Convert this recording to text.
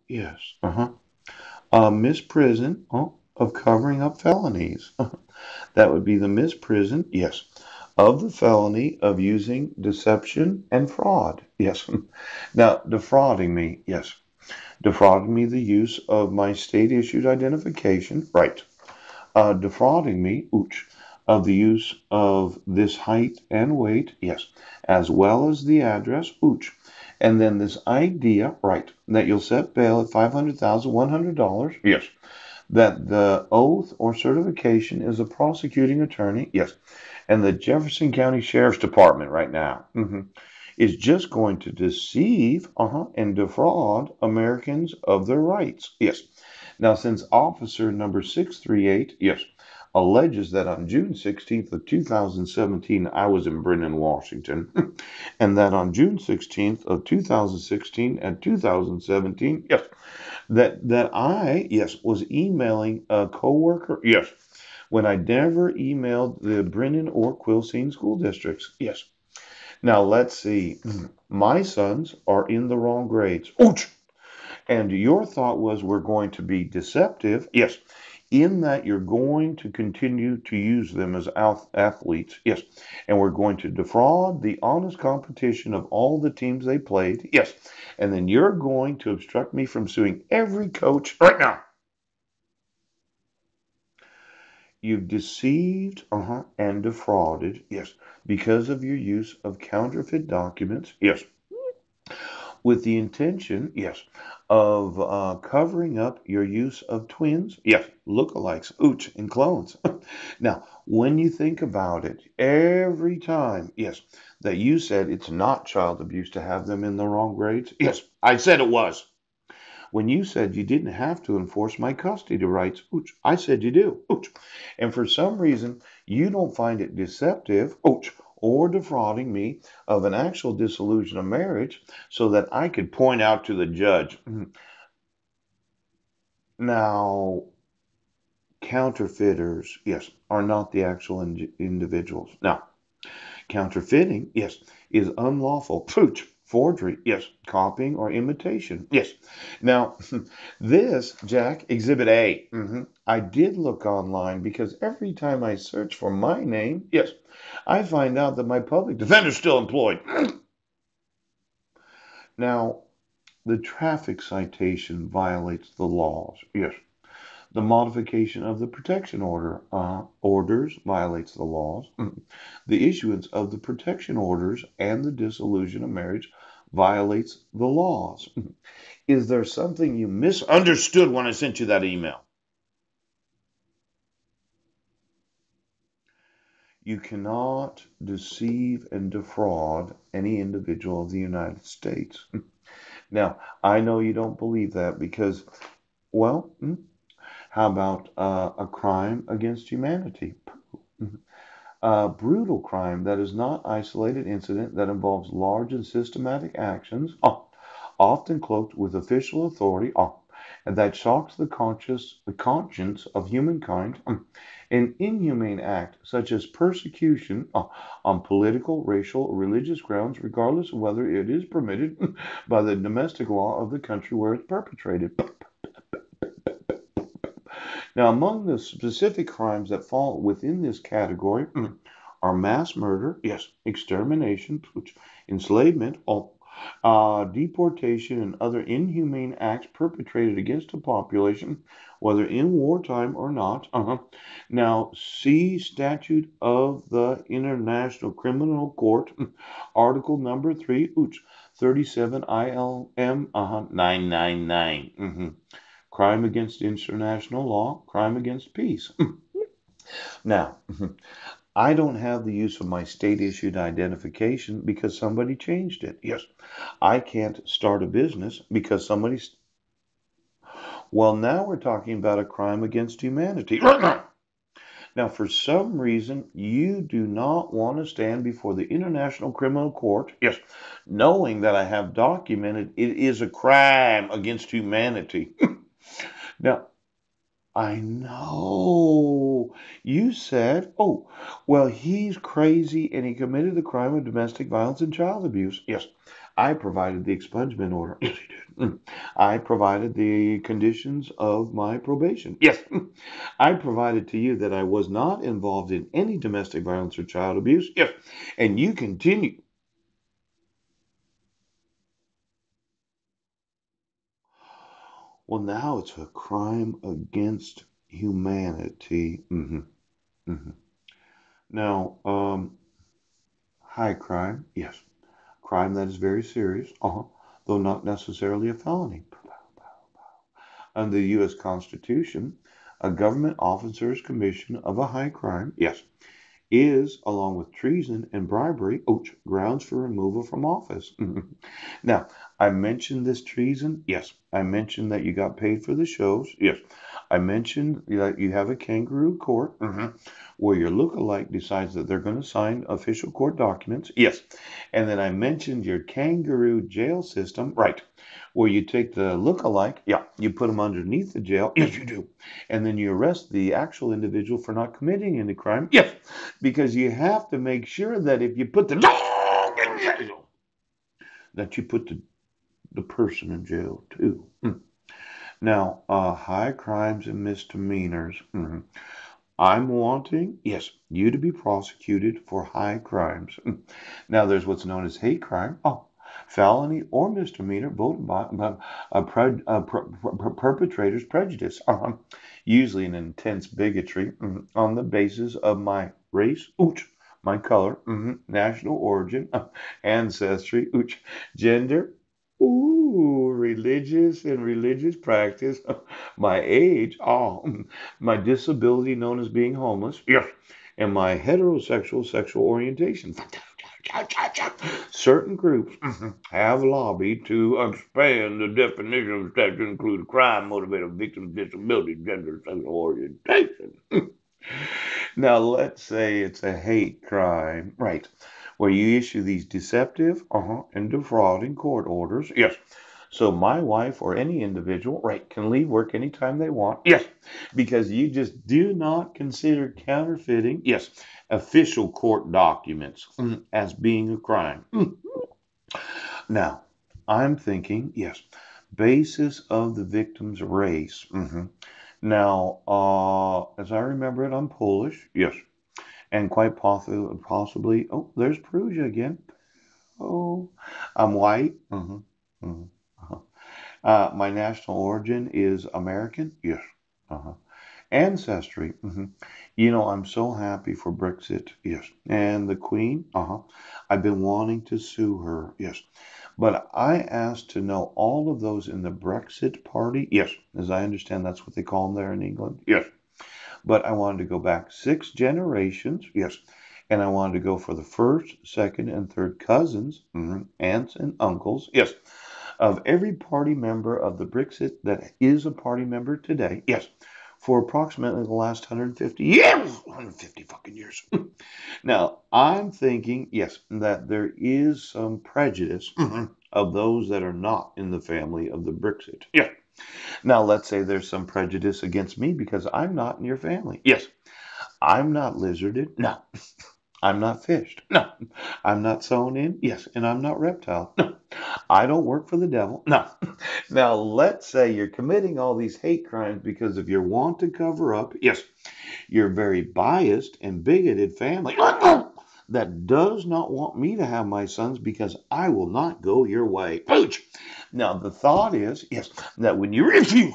Yes. Misprison of covering up felonies. That would be the misprison, yes, of the felony of using deception and fraud. Yes. Now, defrauding me, yes. Defrauding me the use of my state issued identification, right. Defrauding me, ooch, of the use of this height and weight, yes, as well as the address, ooch. And then this idea, right, that you'll set bail at $500,100, yes. That the oath or certification is a prosecuting attorney, yes. And the Jefferson County Sheriff's Department right now is just going to deceive and defraud Americans of their rights, yes. Now, since officer number 638, yes, alleges that on June 16th of 2017, I was in Brennan, Washington, and that on June 16th of 2016 and 2017, yes, that I, yes, was emailing a coworker, yes, when I never emailed the Brennan or Quilcene school districts, yes. Now, let's see. My sons are in the wrong grades. Ouch! And your thought was we're going to be deceptive. Yes. In that you're going to continue to use them as athletes. Yes. And we're going to defraud the honest competition of all the teams they played. Yes. And then you're going to obstruct me from suing every coach right now. You've deceived and defrauded. Yes. Because of your use of counterfeit documents. Yes, with the intention, yes, of covering up your use of twins, yes, lookalikes, ooch, and clones. Now, when you think about it, every time, yes, that you said it's not child abuse to have them in the wrong grades, yes, I said it was. When you said you didn't have to enforce my custody rights, ooch, I said you do, ooch. And for some reason, you don't find it deceptive, ooch, or defrauding me of an actual dissolution of marriage so that I could point out to the judge. Now, counterfeiters, yes, are not the actual individuals. Now, counterfeiting, yes, is unlawful. Pooch. Forgery, yes. Copying or imitation, yes. Now, this, Jack, Exhibit A. I did look online because every time I search for my name, yes, I find out that my public defender's still employed. Now, the traffic citation violates the laws, yes. The modification of the protection orders violates the laws. The issuance of the protection orders and the dissolution of marriage violates the laws. Is there something you misunderstood when I sent you that email? You cannot deceive and defraud any individual of the United States. Now, I know you don't believe that because, well, how about a crime against humanity? A brutal crime that is not isolated incident that involves large and systematic actions, often cloaked with official authority, and that shocks the conscience of humankind. An inhumane act such as persecution on political, racial, or religious grounds, regardless of whether it is permitted by the domestic law of the country where it's perpetrated. Now, among the specific crimes that fall within this category are mass murder, yes, extermination, enslavement, deportation, and other inhumane acts perpetrated against a population, whether in wartime or not. Now, see Statute of the International Criminal Court, Article number 3, 37 ILM 999. Crime against international law, crime against peace. Now, I don't have the use of my state issued identification because somebody changed it. Yes, I can't start a business because somebody's. Well, now we're talking about a crime against humanity. Now, for some reason, you do not want to stand before the International Criminal Court, yes, knowing that I have documented it is a crime against humanity. Now, I know. You said, oh, well, he's crazy and he committed the crime of domestic violence and child abuse. Yes, I provided the expungement order. Yes, he did. I provided the conditions of my probation. Yes. I provided to you that I was not involved in any domestic violence or child abuse. Yes. And you continue. Well, now it's a crime against humanity. Hmm. Now, high crime, yes. Crime that is very serious, though not necessarily a felony. Under the U.S. Constitution, a government officer's commission of a high crime, yes, is, along with treason and bribery, grounds for removal from office. Now, I mentioned this treason. Yes. I mentioned that you got paid for the shows. Yes. I mentioned that you have a kangaroo court where your lookalike decides that they're going to sign official court documents. Yes. And then I mentioned your kangaroo jail system. Right. Where you take the lookalike, yeah, you put them underneath the jail. Yes, you do. And then you arrest the actual individual for not committing any crime. Yes, because you have to make sure that if you put the dog in jail, that you put the person in jail too. Now, high crimes and misdemeanors. I'm wanting, yes, you to be prosecuted for high crimes. Now, there's what's known as hate crime. Felony or misdemeanor, voted by perpetrator's prejudice. Usually an intense bigotry on the basis of my race, my color, national origin, ancestry, gender, religious and religious practice, my age, my disability known as being homeless, yes, and my heterosexual sexual orientation. Certain groups have lobbied to expand the definitions that include crime motivated victims, disability, gender, sexual orientation. Now, let's say it's a hate crime, right? Where you issue these deceptive and defrauding court orders. Yes. So my wife or any individual, right, can leave work anytime they want. Yes. Because you just do not consider counterfeiting, yes, official court documents as being a crime. Now, I'm thinking, yes, basis of the victim's race. Now, as I remember it, I'm Polish. Yes. And quite possibly, there's Perugia again. Oh, I'm white. Uh-huh. My national origin is American. Yes. Uh-huh. Ancestry. I'm so happy for Brexit. Yes. And the Queen. I've been wanting to sue her. Yes. But I asked to know all of those in the Brexit party. Yes. As I understand, that's what they call them there in England. Yes. But I wanted to go back 6 generations. Yes. And I wanted to go for the first, second, and third cousins, aunts, and uncles. Yes. Of every party member of the Brexit that is a party member today. Yes. For approximately the last 150 years. 150 fucking years. Now, I'm thinking, yes, that there is some prejudice of those that are not in the family of the Brexit. Yeah. Now, let's say there's some prejudice against me because I'm not in your family. Yes. I'm not lizarded. No. I'm not fished. No. I'm not sewn in. Yes. And I'm not reptile. No. I don't work for the devil. No. Now, let's say you're committing all these hate crimes because of your want to cover up. Yes. Your very biased and bigoted family that does not want me to have my sons because I will not go your way. Now, the thought is, yes, that when you refuse,